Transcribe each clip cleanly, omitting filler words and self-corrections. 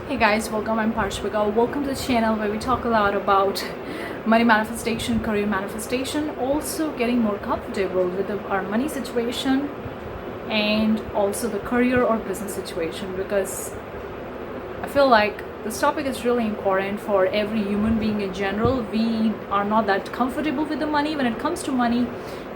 Hey guys, welcome. I'm Parshvika. Welcome to the channel where we talk a lot about money manifestation, career manifestation, also getting more comfortable with our money situation and also the career or business situation, because I feel like this topic is really important for every human being in general. We are not that comfortable with the money. When it comes to money,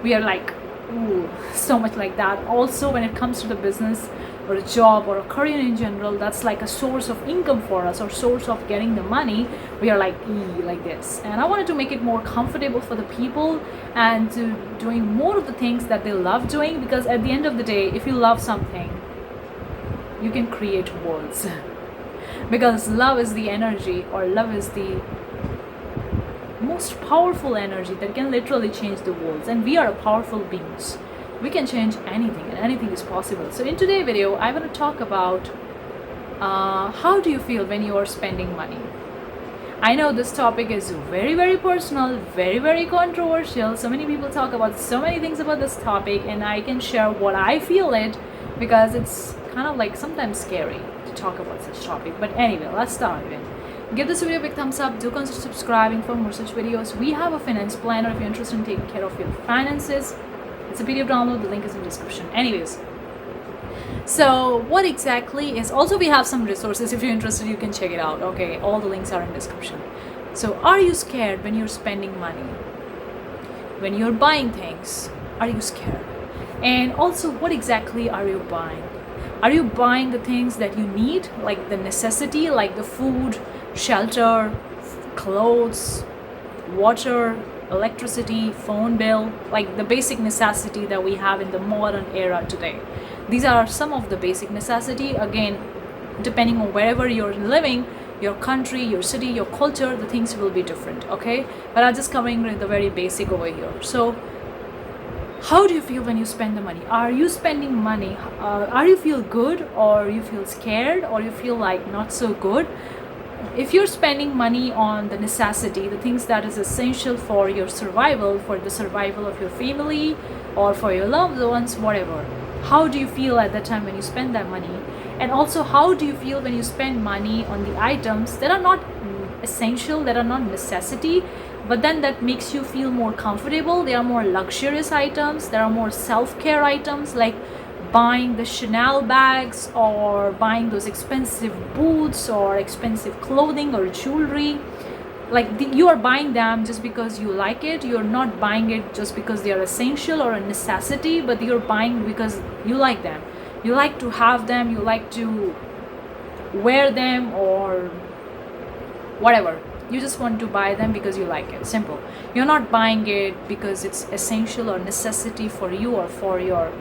we are like, ooh, so much like that. Also, when it comes to the business or a job or a career in general, that's like a source of income for us or source of getting the money, we are like like this. And I wanted to make it more comfortable for the people and to doing more of the things that they love doing, because at the end of the day, if you love something, you can create worlds. Because love is the energy, or love is the most powerful energy that can literally change the world, and we are powerful beings. We can change anything, and anything is possible. So in today's video, I want to talk about how do you feel when you are spending money. I know this topic is very personal, very controversial. So many people talk about so many things about this topic, and I can share what I feel it, because it's kind of like sometimes scary to talk about such topic. But anyway, let's start it. Give this video a big thumbs up. Do consider subscribing for more such videos. We have a finance planner if you're interested in taking care of your finances. It's a PDF download. The link is in the description. Anyways, so what exactly is, also we have some resources. If you're interested, you can check it out. Okay, all the links are in the description. So are you scared when you're spending money? When you're buying things, are you scared? And also, what exactly are you buying? Are you buying the things that you need, like the necessity, like the food, shelter, clothes, water, electricity, phone bill, like the basic necessity that we have in the modern era today? These are some of the basic necessity. Again, depending on wherever you're living, your country, your city, your culture, the things will be different. Okay, but I'm just covering the very basic over here. So how do you feel when you spend the money? Are you spending money? Are you feel good, or you feel scared, or you feel like not so good? If you're spending money on the necessity, the things that is essential for your survival, for the survival of your family or for your loved ones, whatever, how do you feel at that time when you spend that money? And also, how do you feel when you spend money on the items that are not essential, that are not necessity, but then that makes you feel more comfortable? They are more luxurious items, there are more self-care items, like buying the Chanel bags or buying those expensive boots or expensive clothing or jewelry. You are buying them just because you like it. You're not buying it just because they are essential or a necessity, but you're buying because you like them. You like to have them, you like to wear them, or whatever. You just want to buy them because you like it. Simple. You're not buying it because it's essential or necessity for you or for your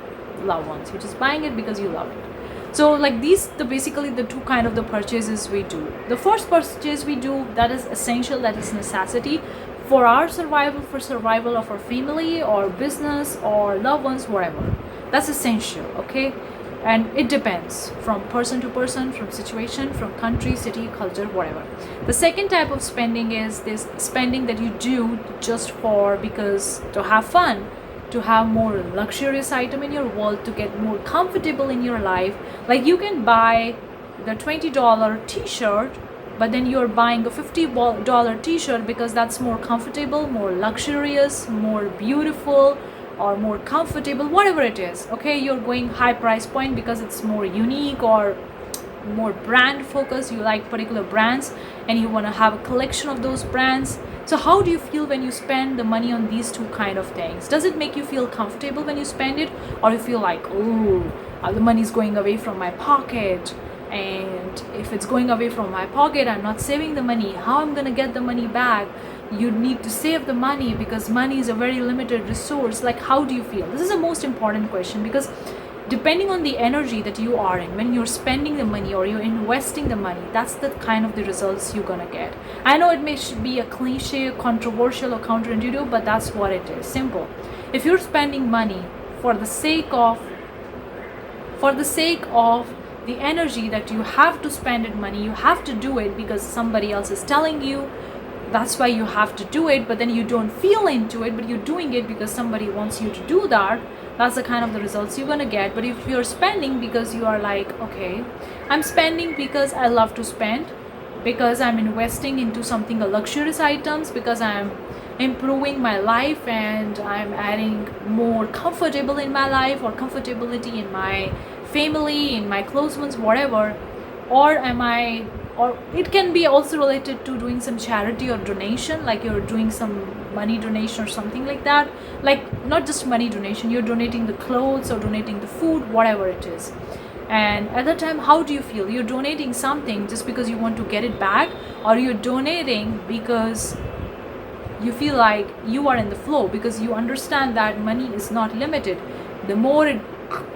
loved ones. You're just buying it because you love it. So like basically the two kind of the purchases we do. The first purchase we do, that is essential, that is necessity for our survival, for survival of our family or business or loved ones, whatever. That's essential. Okay, and it depends from person to person, from situation, from country, city, culture, whatever. The second type of spending is this spending that you do just for, because to have fun, to have more luxurious item in your world, to get more comfortable in your life. Like you can buy the $20 t-shirt, but then you're buying a $50 t-shirt because that's more comfortable, more luxurious, more beautiful, or more comfortable, whatever it is. Okay, you're going high price point because it's more unique or more brand focused. You like particular brands and you want to have a collection of those brands. So how do you feel when you spend the money on these two kind of things? Does it make you feel comfortable when you spend it, or you feel like, oh, the money is going away from my pocket, and if it's going away from my pocket, I'm not saving the money, how I'm gonna get the money back? You need to save the money because money is a very limited resource. Like, how do you feel? This is the most important question, because depending on the energy that you are in when you're spending the money or you're investing the money, that's the kind of the results you're gonna get. I know it may be a cliche, controversial, or counterintuitive, but that's what it is. Simple. If you're spending money for the sake of the energy that you have to spend it money, you have to do it because somebody else is telling you, that's why you have to do it, but then you don't feel into it, but you're doing it because somebody wants you to do that. That's the kind of the results you're gonna get. But if you're spending because you are like, okay, I'm spending because I love to spend, because I'm investing into something luxurious items, because I'm improving my life and I'm adding more comfortable in my life or comfortability in my family, in my close ones, whatever. Or am I, or it can be also related to doing some charity or donation, like you're doing some money donation or something like that. Like not just money donation, you're donating the clothes or donating the food, whatever it is. And at that time, how do you feel? You're donating something just because you want to get it back, or you're donating because you feel like you are in the flow, because you understand that money is not limited. The more it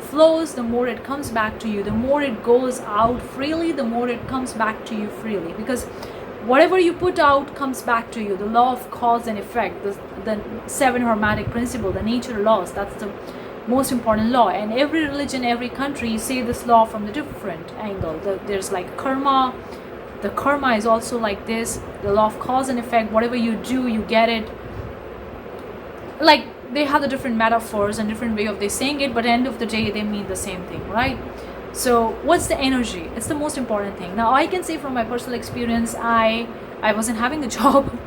flows, the more it comes back to you. The more it goes out freely, the more it comes back to you freely, because whatever you put out comes back to you. The law of cause and effect, the seven hermetic principle, the nature laws, that's the most important law. And every religion, every country say this law from the different angle. There's like karma. The karma is also like this, the law of cause and effect. Whatever you do, you get it. Like they have the different metaphors and different way of they saying it, but at the end of the day they mean the same thing, right? So what's the energy? It's the most important thing. Now I can say from my personal experience, I wasn't having a job.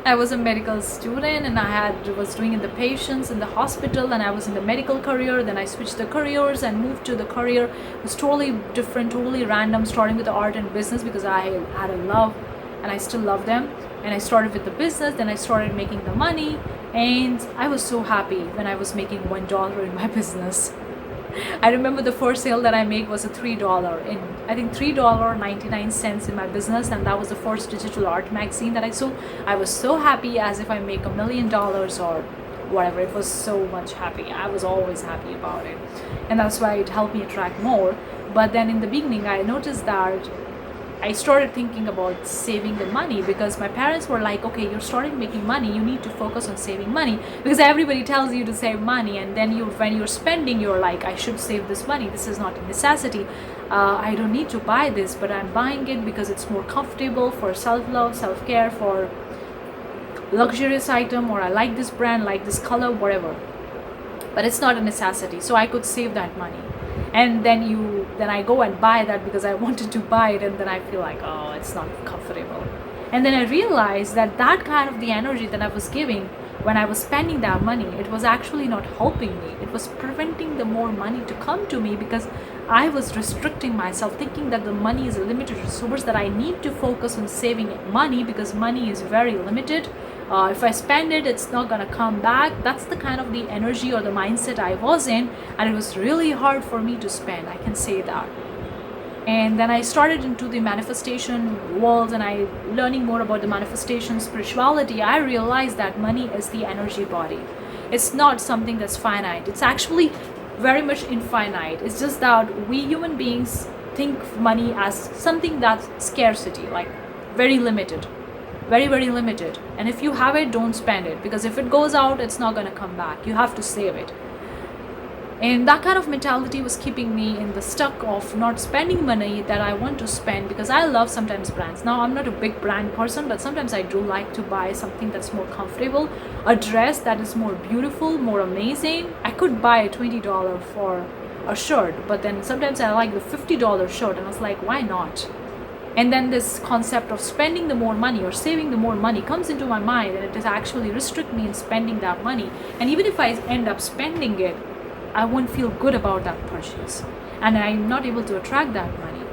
I was a medical student and was doing in the patients in the hospital, and I was in the medical career. Then I switched the careers and moved to the career. It was totally different, totally random, starting with the art and business because I had a love and I still love them. And I started with the business, then I started making the money, and I was so happy when I was making $1 in my business. I remember the first sale that I made was a $3 in, I think $3.99 in my business, and that was the first digital art magazine that I sold. I was so happy, as if I make $1 million or whatever. It was so much happy. I was always happy about it, and that's why it helped me attract more. But then in the beginning I noticed that I started thinking about saving the money, because my parents were like, okay, you're starting making money, you need to focus on saving money, because everybody tells you to save money, and then when you're spending, you're like, I should save this money, this is not a necessity, I don't need to buy this, but I'm buying it because it's more comfortable, for self-love, self-care, for luxurious item, or I like this brand, like this color, whatever, but it's not a necessity, so I could save that money. And then I go and buy that because I wanted to buy it, and then I feel like, oh, it's not comfortable. And then I realized that kind of the energy that I was giving when I was spending that money, it was actually not helping me. It was preventing the more money to come to me, because I was restricting myself, thinking that the money is a limited resource, that I need to focus on saving money because money is very limited. If I spend it, it's not gonna come back. That's the kind of the energy or the mindset I was in, and it was really hard for me to spend, I can say that. And then I started into the manifestation world, and I learning more about the manifestation spirituality. I realized that money is the energy body. It's not something that's finite. It's actually very much infinite. It's just that we human beings think of money as something that's scarcity, like very limited, very, very limited. And if you have it, don't spend it, because if it goes out, it's not going to come back. You have to save it. And that kind of mentality was keeping me in the stuck of not spending money that I want to spend, because I love sometimes brands. Now I'm not a big brand person, but sometimes I do like to buy something that's more comfortable, a dress that is more beautiful, more amazing. I could buy a $20 for a shirt, but then sometimes I like the $50 shirt, and I was like, why not? And then this concept of spending the more money or saving the more money comes into my mind, and it is actually restrict me in spending that money. And even if I end up spending it, I won't feel good about that purchase, and I'm not able to attract that money.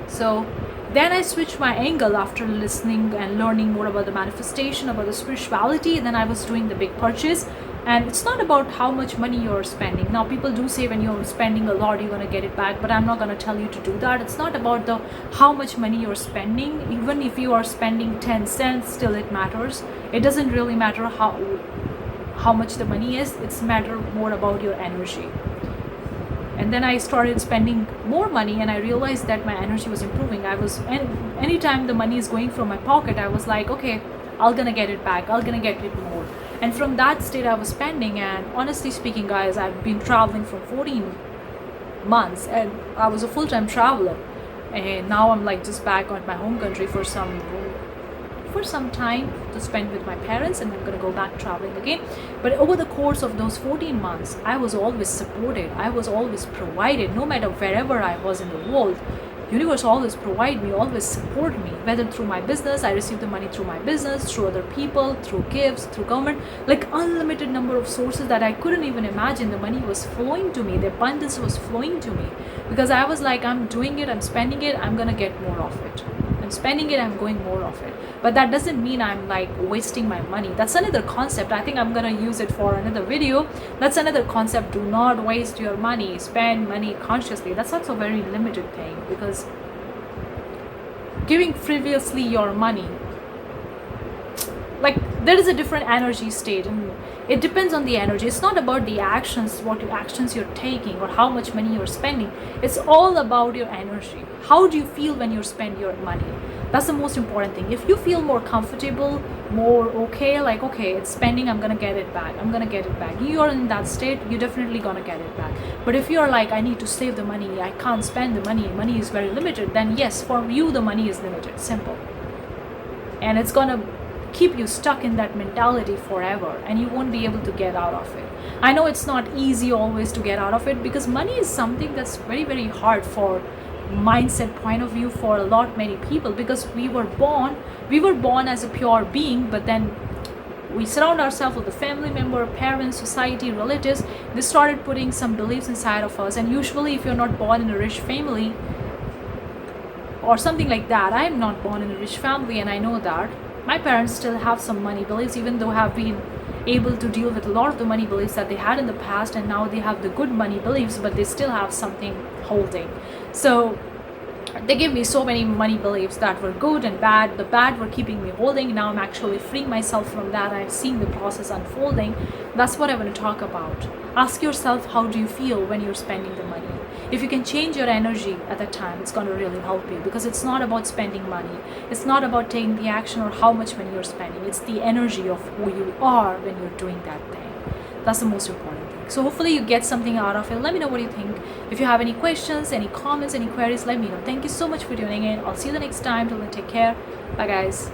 So then I switched my angle after listening and learning more about the manifestation, about the spirituality. Then I was doing the big purchase, and it's not about how much money you're spending. Now people do say when you're spending a lot, you're going to get it back, but I'm not going to tell you to do that. It's not about the how much money you're spending. Even if you are spending 10 cents, still it matters. It doesn't really matter how much the money is. It's matter more about your energy. And then I started spending more money, and I realized that my energy was improving. And anytime the money is going from my pocket, I was like, okay, I'm gonna get it back, I'm gonna get it more. And from that state I was spending. And honestly speaking, guys, I've been traveling for 14 months, and I was a full-time traveler, and now I'm like just back on my home country for some for some time to spend with my parents, and I'm going to go back traveling again. But over the course of those 14 months, I was always supported, I was always provided. No matter wherever I was in the world, universe always provide me, always support me, whether through my business, I receive the money through my business, through other people, through gifts, through government, like unlimited number of sources that I couldn't even imagine. The money was flowing to me, the abundance was flowing to me, because I was like, I'm doing it, I'm spending it, I'm gonna get more of it. I'm spending it, I'm going more of it. But that doesn't mean I'm like wasting my money. That's another concept. I think I'm gonna use it for another video. That's another concept. Do not waste your money. Spend money consciously. That's also a very limited thing, because giving frivolously your money, like, there is a different energy state, and it depends on the energy. It's not about the actions, what actions you're taking or how much money you're spending. It's all about your energy. How do you feel when you spend your money? That's the most important thing. If you feel more comfortable, more okay, like, okay, it's spending, I'm gonna get it back, I'm gonna get it back, you're in that state, you're definitely gonna get it back. But if you're like, I need to save the money, I can't spend the money is very limited, then yes, for you the money is limited, simple. And it's gonna keep you stuck in that mentality forever, and you won't be able to get out of it. I know it's not easy always to get out of it, because money is something that's very, very hard for mindset point of view for a lot many people, because we were born as a pure being, but then we surround ourselves with a family member, parents, society, relatives. They started putting some beliefs inside of us, and usually if you're not born in a rich family or something like that, I am not born in a rich family, and I know that my parents still have some money beliefs, even though have been able to deal with a lot of the money beliefs that they had in the past, and now they have the good money beliefs, but they still have something holding. So they gave me so many money beliefs that were good and bad. The bad were keeping me holding. Now I'm actually freeing myself from that. I'm seeing the process unfolding. That's what I want to talk about. Ask yourself, how do you feel when you're spending the money? If you can change your energy at that time, it's going to really help you, because it's not about spending money. It's not about taking the action or how much money you're spending. It's the energy of who you are when you're doing that thing. That's the most important thing. So hopefully you get something out of it. Let me know what you think. If you have any questions, any comments, any queries, let me know. Thank you so much for tuning in. I'll see you the next time. Till then, take care. Bye guys.